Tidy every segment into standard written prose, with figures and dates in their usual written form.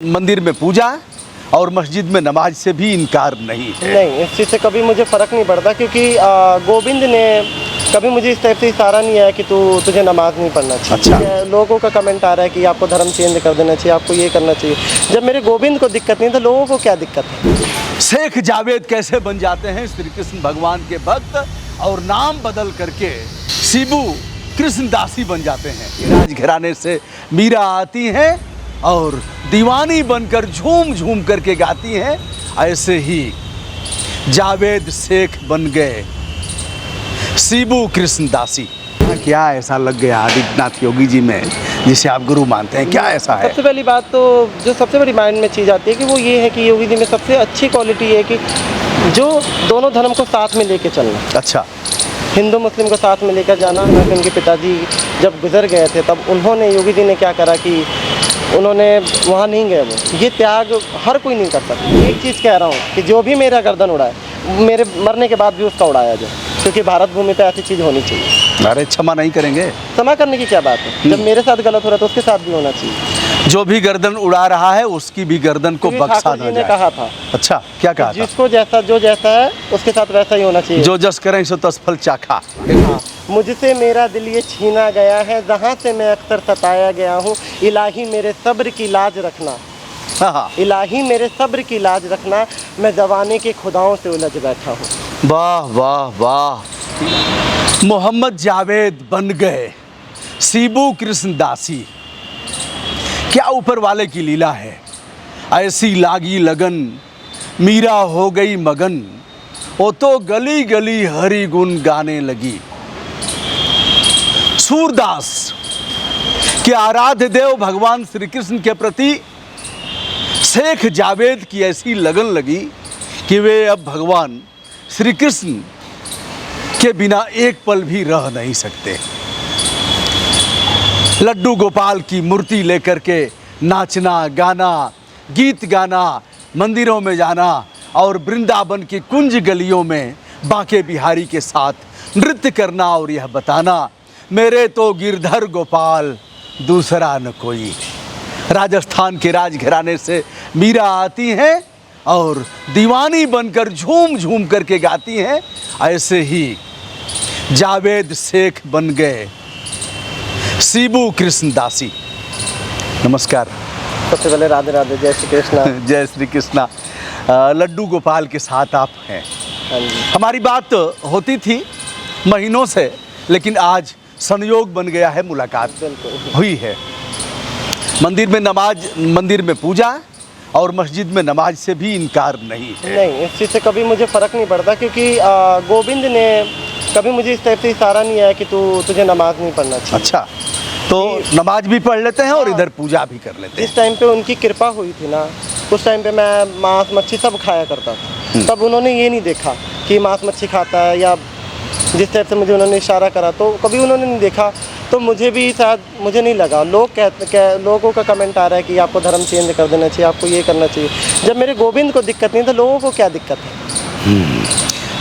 मंदिर में पूजा और मस्जिद में नमाज से भी इनकार नहीं है। नहीं, इस चीज़ से कभी मुझे फ़र्क नहीं पड़ता, क्योंकि गोविंद ने कभी मुझे इस टाइप से इशारा नहीं आया कि तुझे नमाज नहीं पढ़ना चाहिए। अच्छा। लोगों का कमेंट आ रहा है कि आपको धर्म चेंज कर देना चाहिए, आपको ये करना चाहिए। जब मेरे गोविंद को दिक्कत नहीं तो लोगों को क्या दिक्कत है? शेख जावेद कैसे बन जाते हैं श्री कृष्ण भगवान के भक्त और नाम बदल करके शिबू कृष्णदासी बन जाते हैं। राजघराने से मीरा आती हैं और दीवानी बनकर झूम झूम करके गाती हैं। ऐसे ही जावेद शेख बन गए शिबू कृष्णदासी। क्या ऐसा लग गया आदित्यनाथ योगी जी में जिसे आप गुरु मानते हैं? क्या ऐसा है? सबसे पहली बात तो जो सबसे बड़ी माइंड में चीज़ आती है कि वो ये है कि योगी जी में सबसे अच्छी क्वालिटी है कि जो दोनों धर्म को साथ में लेके चलना। अच्छा। हिंदू मुस्लिम को साथ में लेकर जाना। उनके पिताजी जब गुजर गए थे तब उन्होंने, योगी जी ने क्या करा कि उन्होंने वहाँ नहीं गए। वो ये त्याग हर कोई नहीं कर सकता। एक चीज़ कह रहा हूँ कि जो भी मेरा गर्दन उड़ाए, मेरे मरने के बाद भी उसका उड़ाया जाए, क्योंकि भारत भूमि पे ऐसी चीज़ होनी चाहिए। अरे क्षमा नहीं करेंगे? क्षमा करने की क्या बात है? जब मेरे साथ गलत हो रहा है तो उसके साथ भी होना चाहिए। जो भी गर्दन उड़ा रहा है उसकी भी गर्दन को बख्शा ना जाए। कहा था। अच्छा, क्या कहा था? जिसको जैसा जो जैसा है उसके साथ वैसा ही होना चाहिए। जो जस करें सो तस फल चाखा। हाँ। मुझसे मेरा दिल ये छीना गया है, जहाँ से मैं अक्सर सताया गया हूँ। इलाही मेरे सब्र की लाज रखना। हाँ। इलाही मेरे सब्र की लाज रखना, मैं ज़माने के खुदाओं से उलझ बैठा हूँ। वाह वाह वाह। मोहम्मद जावेद बन गए शिबू कृष्णदासी। क्या ऊपर वाले की लीला है। ऐसी लागी लगन मीरा हो गई मगन, वो तो गली गली हरि गुण गाने लगी। सूरदास के आराध्य देव भगवान श्री कृष्ण के प्रति शेख जावेद की ऐसी लगन लगी कि वे अब भगवान श्री कृष्ण के बिना एक पल भी रह नहीं सकते। लड्डू गोपाल की मूर्ति लेकर के नाचना गाना, गीत गाना, मंदिरों में जाना और वृंदावन की कुंज गलियों में बांके बिहारी के साथ नृत्य करना और यह बताना, मेरे तो गिरधर गोपाल दूसरा न कोई। राजस्थान के राजघराने से मीरा आती हैं और दीवानी बनकर झूम झूम करके गाती हैं। ऐसे ही जावेद शेख बन गए शिबू कृष्णदासी। नमस्कार। सबसे पहले राधे राधे, जय श्री कृष्णा। जय श्री कृष्णा। लड्डू गोपाल के साथ आप हैं। हाँ जी। हमारी बात होती थी महीनों से, लेकिन आज संयोग बन गया है, मुलाकात बिल्कुल हुई है। मंदिर में नमाज, मंदिर में पूजा और मस्जिद में नमाज से भी इनकार नहीं है। नहीं, इस चीज़ से कभी मुझे फ़र्क नहीं पड़ता, क्योंकि गोविंद ने कभी मुझे इस टाइप से इशारा नहीं आया कि तुझे नमाज नहीं पढ़ना चाहिए। अच्छा, तो नमाज भी पढ़ लेते हैं और इधर पूजा भी कर लेते हैं। जिस टाइम पे उनकी कृपा हुई थी ना, उस टाइम पे मैं मांस मच्छी सब खाया करता था। तब उन्होंने ये नहीं देखा कि मांस मच्छी खाता है, या जिस टाइप से मुझे उन्होंने इशारा करा तो कभी उन्होंने नहीं देखा। तो मुझे भी शायद, मुझे नहीं लगा। लोगों का कमेंट आ रहा है कि आपको धर्म चेंज कर देना चाहिए, आपको ये करना चाहिए। जब मेरे गोविंद को दिक्कत नहीं तो लोगों को क्या दिक्कत है?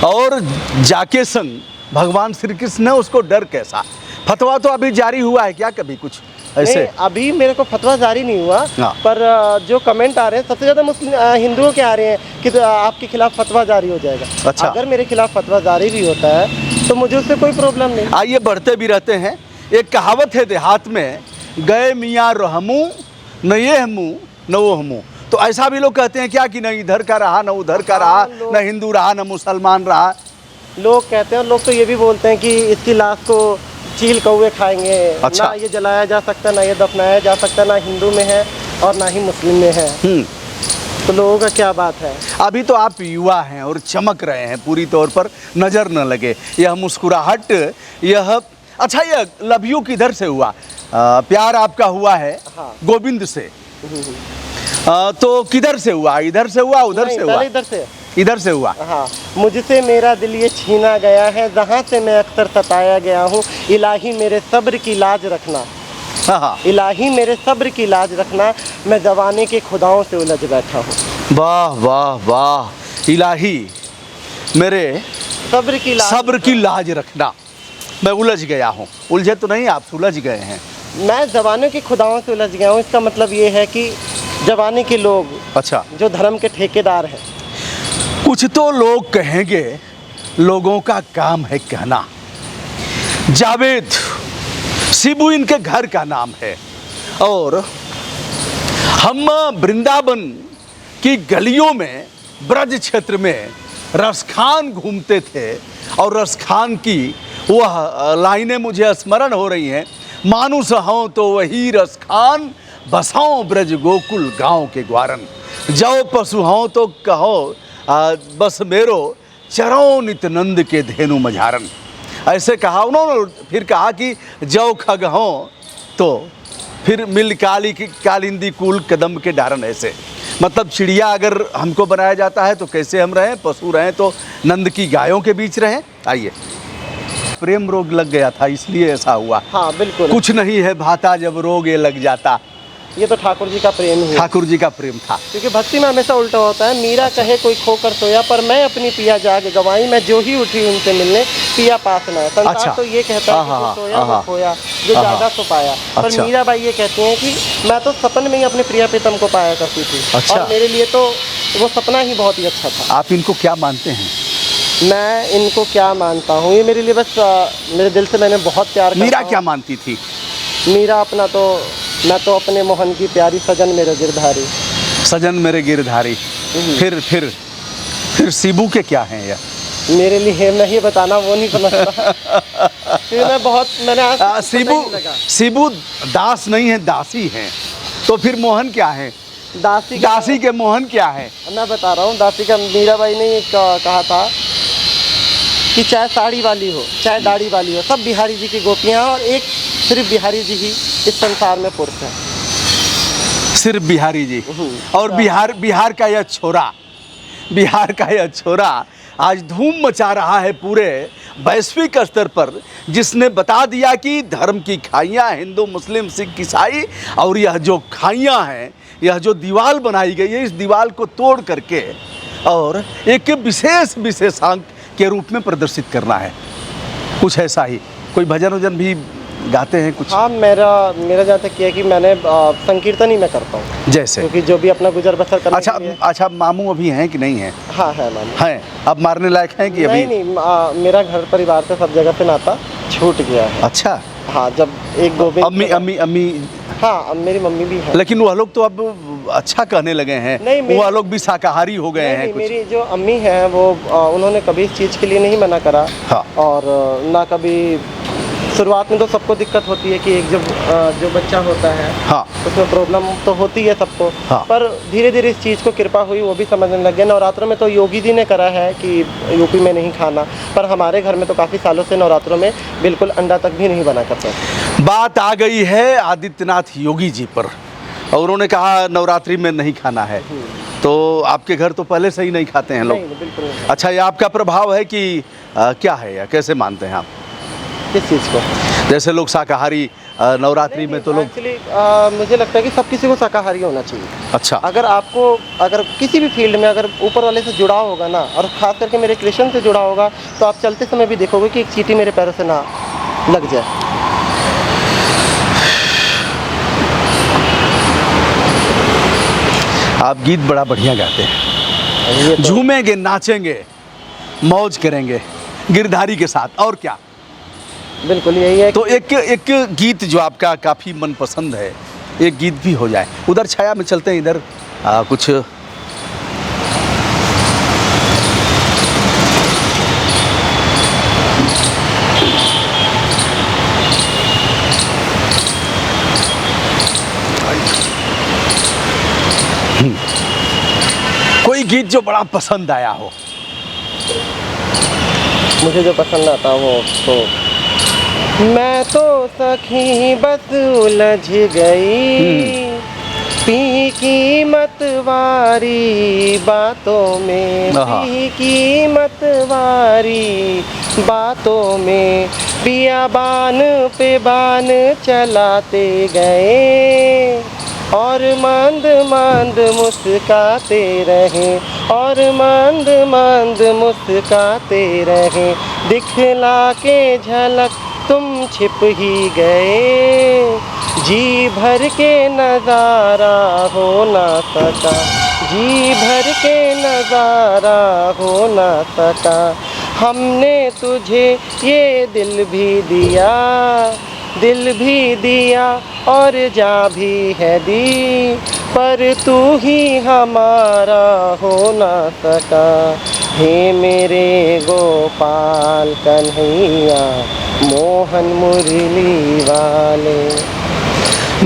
और जाके संग भगवान श्री कृष्ण ने उसको डर कैसा? फतवा तो अभी जारी हुआ है क्या कभी कुछ ऐसे? नहीं, अभी मेरे को फतवा जारी नहीं हुआ। हाँ। पर जो कमेंट आ रहे हैं सबसे ज़्यादा मुस्लिम हिंदुओं के आ रहे हैं कि तो आपके खिलाफ फतवा जारी हो जाएगा। अच्छा। अगर मेरे खिलाफ फतवा जारी भी होता है तो मुझे उससे कोई प्रॉब्लम नहीं। आइए बढ़ते भी रहते हैं। एक कहावत है देहात में, गए मियाँ रहमू न ये हमू न वो हमू। तो ऐसा भी लोग कहते हैं क्या कि न इधर का रहा न उधर का रहा, न हिंदू रहा न मुसलमान रहा? लोग कहते हैं, और लोग तो ये भी बोलते हैं कि इसकी लाश को चील कौवे खाएंगे। अच्छा। ना ये जलाया जा सकता, ना ये दफनाया जा सकता, ना हिंदू में है और ना ही मुस्लिम में है। तो लोगों का क्या बात है? अभी तो आप युवा हैं और चमक रहे हैं, पूरी तौर पर नज़र न लगे। यह मुस्कुराहट, यह अच्छा, यह लव यू किधर से हुआ? प्यार आपका हुआ है हाँ। गोविंद से। तो किधर से हुआ? इधर से हुआ, उधर से हुआ? इधर से। इधर से हुआ। हाँ। मुझसे मेरा दिल ये छीना गया है, जहाँ से मैं अक्सर सताया गया हूँ। इलाही मेरे सब्र की लाज रखना। हाँ। इलाही मेरे सब्र की लाज रखना, मैं ज़माने के खुदाओं से उलझ बैठा हूँ। वाह वाह वाह। इलाही मेरे सब्र की लाज रखना, मैं उलझ गया हूँ। उलझे तो नहीं, आप सुलझ गए हैं। मैं ज़माने के खुदाओं से उलझ गया हूँ। इसका मतलब ये है कि जवानी के लोग, अच्छा, जो धर्म के ठेकेदार हैं। कुछ तो लोग कहेंगे, लोगों का काम है कहना। जावेद शिबू इनके घर का नाम है और हम वृंदावन की गलियों में, ब्रज क्षेत्र में रसखान घूमते थे और रसखान की वह लाइनें मुझे स्मरण हो रही हैं। मानुस हों तो वही रसखान, बसाओ ब्रज गोकुल गांव के ग्वारन। जाओ पशु हों तो कहो बस मेरो, चरो नित नंद के धेनु मझारन। ऐसे कहा उन्होंने। फिर कहा कि जौ खग हों तो फिर मिल काली की कालिंदी कूल कदम के डारन। ऐसे मतलब चिड़िया अगर हमको बनाया जाता है तो कैसे हम रहें, पशु रहें तो नंद की गायों के बीच रहें। आइए, प्रेम रोग लग गया था इसलिए ऐसा हुआ। हाँ बिल्कुल, कुछ नहीं है भाता जब रोग ये लग जाता। ये तो ठाकुर जी का प्रेम ही है। ठाकुर जी का प्रेम था। क्योंकि भक्ति में हमेशा उल्टा होता है। मीरा कहे कोई खोकर सोया, पर मैं अपनी पिया जाग गवाई, मैं जो ही उठी उनसे मिलने, पिया पास न आया। संसार अच्छा। तो ये कहता है कि जो सोया वो खोया, जो जागा सो पाया। पर अच्छा। मीरा बाई ये कहती हैं कि मैं तो सपन में ही अपने प्रिया प्रीतम को पाया करती थी। अच्छा। और मेरे लिए तो वो सपना ही बहुत ही अच्छा था। आप इनको क्या मानते हैं? मैं इनको क्या मानता हूँ, ये मेरे लिए बस मेरे दिल से मैंने बहुत प्यार करता मीरा हूँ। क्या मानती थी? मीरा अपना तो, मैं तो अपने मोहन की प्यारी, सजन मेरे गिरधारी। सजन मेरे गिरधारी। फिर शिबू के क्या हैं ये? मेरे लिए मैं ये बताना वो नहीं समझता। फिर मैंने आज शिबू दास नहीं है, दासी हैं। तो फिर मोहन क्या है? दासी के मोहन क्या है? मैं बता रहा हूँ। दासी का मीराबाई ने ये कहा था कि चाहे साड़ी वाली हो, चाहे दाढ़ी वाली हो, सब बिहारी जी की गोपियाँ हैं और एक सिर्फ बिहारी जी ही इस संसार में पुरुष है। सिर्फ बिहारी जी। और बिहार का यह छोरा आज धूम मचा रहा है पूरे वैश्विक स्तर पर, जिसने बता दिया कि धर्म की खाइयाँ हिंदू मुस्लिम सिख ईसाई, और यह जो खाइयाँ हैं, यह जो दीवार बनाई गई है, इस दीवार को तोड़ करके और एक विशेषांक के रूप में प्रदर्शित करना है। कुछ ऐसा ही। कोई भजन वजन भी गाते हैं कुछ? हाँ, मेरा जहाँ तक किया है कि मैंने संकीर्तन ही मैं करता हूँ। जैसे क्योंकि जो भी अपना गुजर बसर करने के लिए। अच्छा, मामू अभी हैं कि नहीं हैं? हाँ है मामू हैं। अब मारने लायक हैं कि अभी? नहीं, मेरा घर परिवार से सब जगह से नाता छूट गया है। अच्छा। हाँ, जब एक गोविंद अम्मी हाँ, अब मेरी मम्मी भी है। लेकिन वह लोग तो अब अच्छा कहने लगे हैं। नहीं, वह लोग भी शाकाहारी हो गए हैं। मेरी जो अम्मी हैं वो उन्होंने कभी इस चीज़ के लिए नहीं मना करा। हाँ। और ना कभी। शुरुआत में तो सबको दिक्कत होती है कि एक जो बच्चा होता है, हाँ, उसमें प्रॉब्लम तो होती है सबको। हाँ। पर धीरे धीरे इस चीज़ को कृपा हुई, वो भी समझने लग गए। नवरात्रों में तो योगी जी ने करा है कि यूपी में नहीं खाना, पर हमारे घर में तो काफ़ी सालों से नवरात्रों में बिल्कुल अंडा तक भी नहीं बना करते। बात आ गई है आदित्यनाथ योगी जी पर, और उन्होंने कहा नवरात्रि में नहीं खाना है। तो आपके घर तो पहले से ही नहीं खाते हैं लोग? नहीं, बिल्कुल नहीं। अच्छा, ये आपका प्रभाव है कि क्या है या कैसे मानते हैं आप? किस चीज़ को? जैसे लोग शाकाहारी नवरात्रि में तो लोग, एक्चुअली मुझे लगता है कि सब किसी को शाकाहारी होना चाहिए। अच्छा। अगर किसी भी फील्ड में अगर ऊपर वाले से जुड़ा होगा ना, और ख़ास करके मेरे कृष्ण से जुड़ा होगा, तो आप चलते समय भी देखोगे कि एक चींटी मेरे पैरों से ना लग जाए। आप गीत बड़ा बढ़िया गाते हैं। तो झूमेंगे, नाचेंगे, मौज करेंगे गिरधारी के साथ, और क्या? बिल्कुल यही है। तो एक गीत जो आपका काफ़ी मनपसंद है, एक गीत भी हो जाए। उधर छाया में चलते हैं, इधर कुछ कोई गीत जो बड़ा पसंद आया हो। मुझे जो पसंद आता वो तो, मैं तो सखी बस उलझ गई पी की मतवारी बातों में, पी की मतवारी बातों में, पिया बान पे बान चलाते गए और मंद मंद मुस्काते रहे, और मंद मंद मुस्काते रहे, दिखला के झलक तुम छिप ही गए, जी भर के नज़ारा हो ना सका, जी भर के नज़ारा हो ना सका। हमने तुझे ये दिल भी दिया और जा भी है दी, पर तू ही हमारा हो ना सका। हे मेरे गोपाल कन्हैया, मोहन मुरली वाले।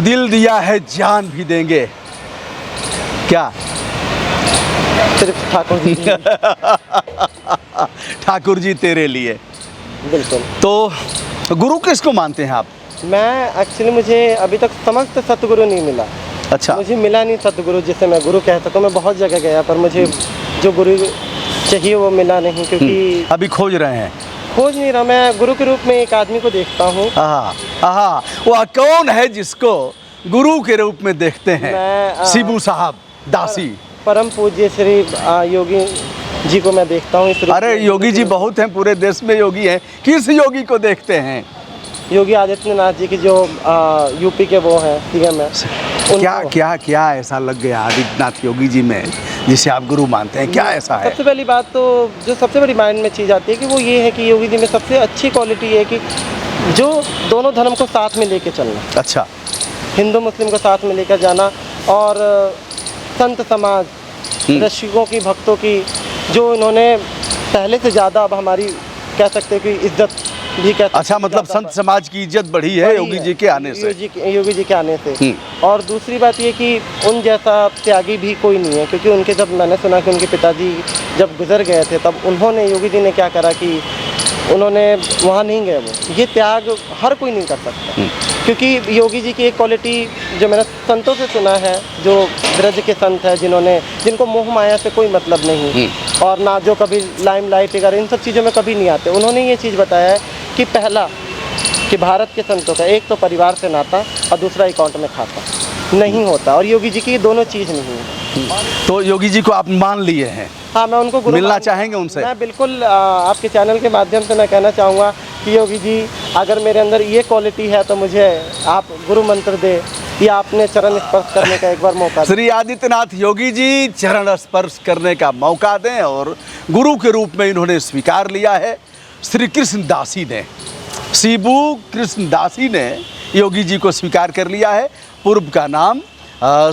दिल दिया है जान भी देंगे, क्या सिर्फ ठाकुर जी के लिए। ठाकुर जी तेरे लिए। बिल्कुल। तो गुरु किसको मानते हैं आप? मैं एक्चुअली मुझे अभी तक समस्त सतगुरु नहीं मिला। अच्छा। मुझे मिला नहीं सतगुरु जिसे मैं गुरु कह सकूँ। मैं बहुत जगह गया पर मुझे जो गुरु चाहिए वो मिला नहीं, क्योंकि अभी खोज रहे हैं। खोज नहीं रहा। मैं गुरु के रूप में एक आदमी को देखता हूँ। वह कौन है जिसको गुरु के रूप में देखते हैं? मैं शिबू साहब दासी। परम पूज्य श्री योगी जी को मैं देखता हूँ इस रूप अरे में। योगी जी बहुत हैं, पूरे देश में योगी हैं। किस योगी को देखते हैं? योगी आदित्यनाथ जी की जो यूपी के वो हैं सीएम है। क्या क्या क्या ऐसा लग गया आदित्यनाथ योगी जी में जिसे आप गुरु मानते हैं? क्या ऐसा है? सबसे पहली बात तो जो सबसे बड़ी माइंड में चीज़ आती है कि वो ये है कि योगी जी में सबसे अच्छी क्वालिटी है कि जो दोनों धर्म को साथ में लेके चलना। अच्छा। हिंदू मुस्लिम को साथ में लेकर जाना, और संत समाज, ऋषियों की, भक्तों की जो इन्होंने पहले से ज़्यादा अब हमारी कह सकते हैं कि इज्जत भी कह सकते। अच्छा, मतलब संत समाज की इज्जत बढ़ी है योगी जी के आने से। योगी जी के आने से। और दूसरी बात ये कि उन जैसा त्यागी भी कोई नहीं है, क्योंकि उनके जब मैंने सुना कि उनके पिताजी जब गुजर गए थे तब उन्होंने, योगी जी ने क्या करा कि उन्होंने वहाँ नहीं गए। वो ये त्याग हर कोई नहीं कर सकता, क्योंकि योगी जी की एक क्वालिटी जो मैंने संतों से सुना है, जो ब्रज के संत हैं जिनको मोह माया से कोई मतलब नहीं, और ना जो कभी लाइमलाइट वगैरह इन सब चीज़ों में कभी नहीं आते, उन्होंने ये चीज़ बताया है कि पहला कि भारत के संतों का एक तो परिवार से नाता और दूसरा अकाउंट में खाता नहीं होता, और योगी जी की दोनों चीज़ नहीं है। तो योगी जी को आप मान लिए हैं? हाँ, मैं उनको गुरु मिलना चाहेंगे उनसे? मैं बिल्कुल आपके चैनल के माध्यम से मैं कहना चाहूँगा कि योगी जी, अगर मेरे अंदर ये क्वालिटी है तो मुझे आप गुरु मंत्र दे या आपने चरण स्पर्श करने का एक बार मौका श्री आदित्यनाथ योगी जी चरण स्पर्श करने का मौका दें, और गुरु के रूप में इन्होंने स्वीकार लिया है। श्री कृष्ण दासी ने, शिबू कृष्ण दासी ने योगी जी को स्वीकार कर लिया है। पूर्व का नाम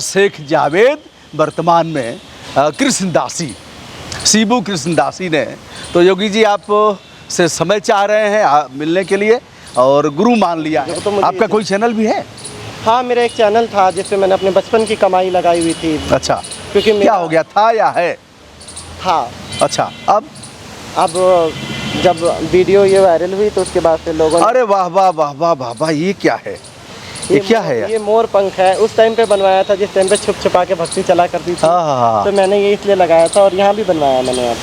शेख जावेद, वर्तमान में कृष्ण दासी, शिबू कृष्ण दासी ने। तो योगी जी आप से समय चाह रहे हैं मिलने के लिए और गुरु मान लिया है। तो आपका कोई चैनल भी है? हाँ, मेरा एक चैनल था जिसपे मैंने अपने बचपन की कमाई लगाई हुई थी। अच्छा, क्योंकि क्या हो गया था या है? था। अच्छा, अब जब वीडियो ये वायरल हुई तो उसके बाद से लोगों ने, अरे वाह वाह वाह वाह वाह वाह, ये क्या है? ये क्या है यार? ये मोर पंख है। उस टाइम पे बनवाया था जिस टाइम पे छुप छुपा के भक्ति चला करती थी, तो मैंने ये इसलिए लगाया था। और यहाँ भी बनवाया मैंने,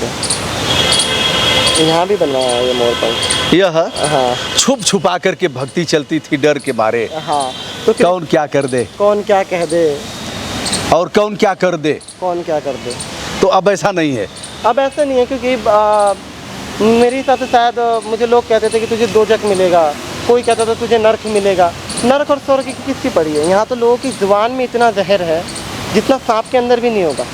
यहाँ भी बनवाया है ये मोर पंख। यह हाँ, छुप छुपा करके भक्ति चलती थी डर के मारे। हाँ, तो कौन क्या कर दे, कौन क्या कह दे, और कौन क्या कर दे, कौन क्या कर दे। तो अब ऐसा नहीं है। अब ऐसा नहीं है, क्योंकि मेरे हिसाब से शायद मुझे लोग कहते थे कि तुझे दोजख मिलेगा, कोई कहता था तुझे नरक मिलेगा। नरक और स्वर्ग की किसकी पड़ी है? यहाँ तो लोगों की जुबान में इतना जहर है जितना सांप के अंदर भी नहीं होगा।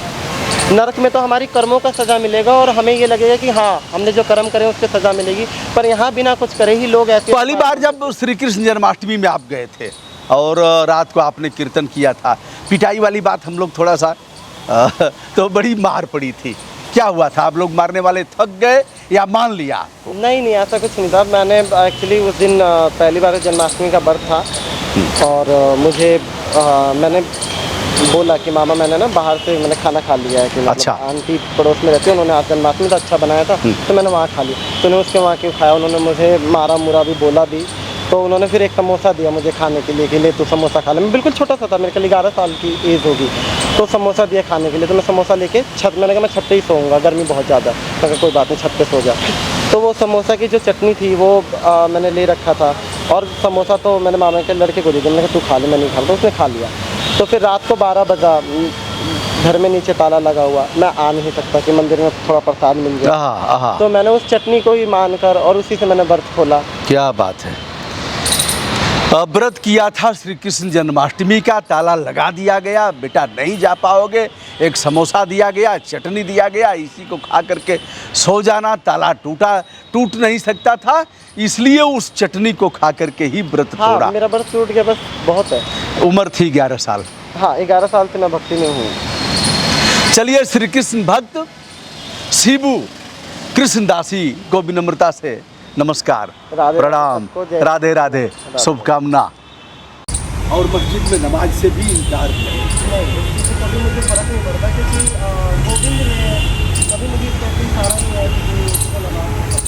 नरक में तो हमारी कर्मों का सज़ा मिलेगा और हमें ये लगेगा कि हाँ, हमने जो कर्म करे उसके सज़ा मिलेगी, पर यहाँ बिना कुछ करे ही लोग ऐसे। पहली बार जब श्री कृष्ण जन्माष्टमी में आप गए थे और रात को आपने कीर्तन किया था, पिटाई वाली बात हम लोग थोड़ा सा तो बड़ी मार पड़ी थी। क्या हुआ था? आप लोग मारने वाले थक गए या मान लिया? नहीं, ऐसा कुछ नहीं था। मैंने एक्चुअली उस दिन पहली बार जन्माष्टमी का व्रत था, और मुझे मैंने बोला कि मामा मैंने ना बाहर से मैंने खाना खा लिया है, कि अच्छा। आंटी पड़ोस में रहती है, उन्होंने आज जन्माष्टमी तो अच्छा बनाया था, तो मैंने वहाँ खा लिया। तो उन्होंने उसके वहाँ के खाया, उन्होंने मुझे मारा मुरा भी, बोला भी। तो उन्होंने फिर एक समोसा दिया मुझे खाने के लिए कि ले तू समोसा खा ले। मैं बिल्कुल छोटा सा था, मेरे ख्याल 11 साल की एज होगी। तो समोसा दिया खाने के लिए, तो मैं समोसा लेके मैंने कहा मैं छत पे ही सोऊंगा, गर्मी बहुत ज़्यादा। मैं कोई बात नहीं, छत पे सो जा। तो वो समोसा की जो चटनी थी वो मैंने ले रखा था, और समोसा तो मैंने मामा के लड़के को दे दिया। मैंने कहा तू खा ले, मैं नहीं खाता। उसने खा लिया। तो फिर रात को 12 बजा, घर में नीचे ताला लगा हुआ, मैं आ नहीं सकता कि मंदिर में थोड़ा प्रसाद मिल गया। तो मैंने उस चटनी को ही मानकर और उसी से मैंने व्रत खोला। क्या बात है। व्रत किया था श्री कृष्ण जन्माष्टमी का, ताला लगा दिया गया, बेटा नहीं जा पाओगे, एक समोसा दिया गया, चटनी दिया गया, इसी को खा करके सो जाना। ताला टूट नहीं सकता था, इसलिए उस चटनी को खा करके ही व्रत हाँ तोड़ा। मेरा व्रत टूट गया, बस बहुत है। उम्र थी 11 साल। हाँ 11 साल से मैं भक्ति में हूँ। चलिए श्री कृष्ण भक्त शिबू कृष्णदासी को विनम्रता से नमस्कार, राधे प्रणाम, सबको जय। राधे राधे, शुभकामना। और मस्जिद में नमाज से भी इनकार किया। नहीं, कभी मुझे फर्क नहीं पड़ता, क्योंकि गोविंद ने कभी मुझे सारा नहीं है कि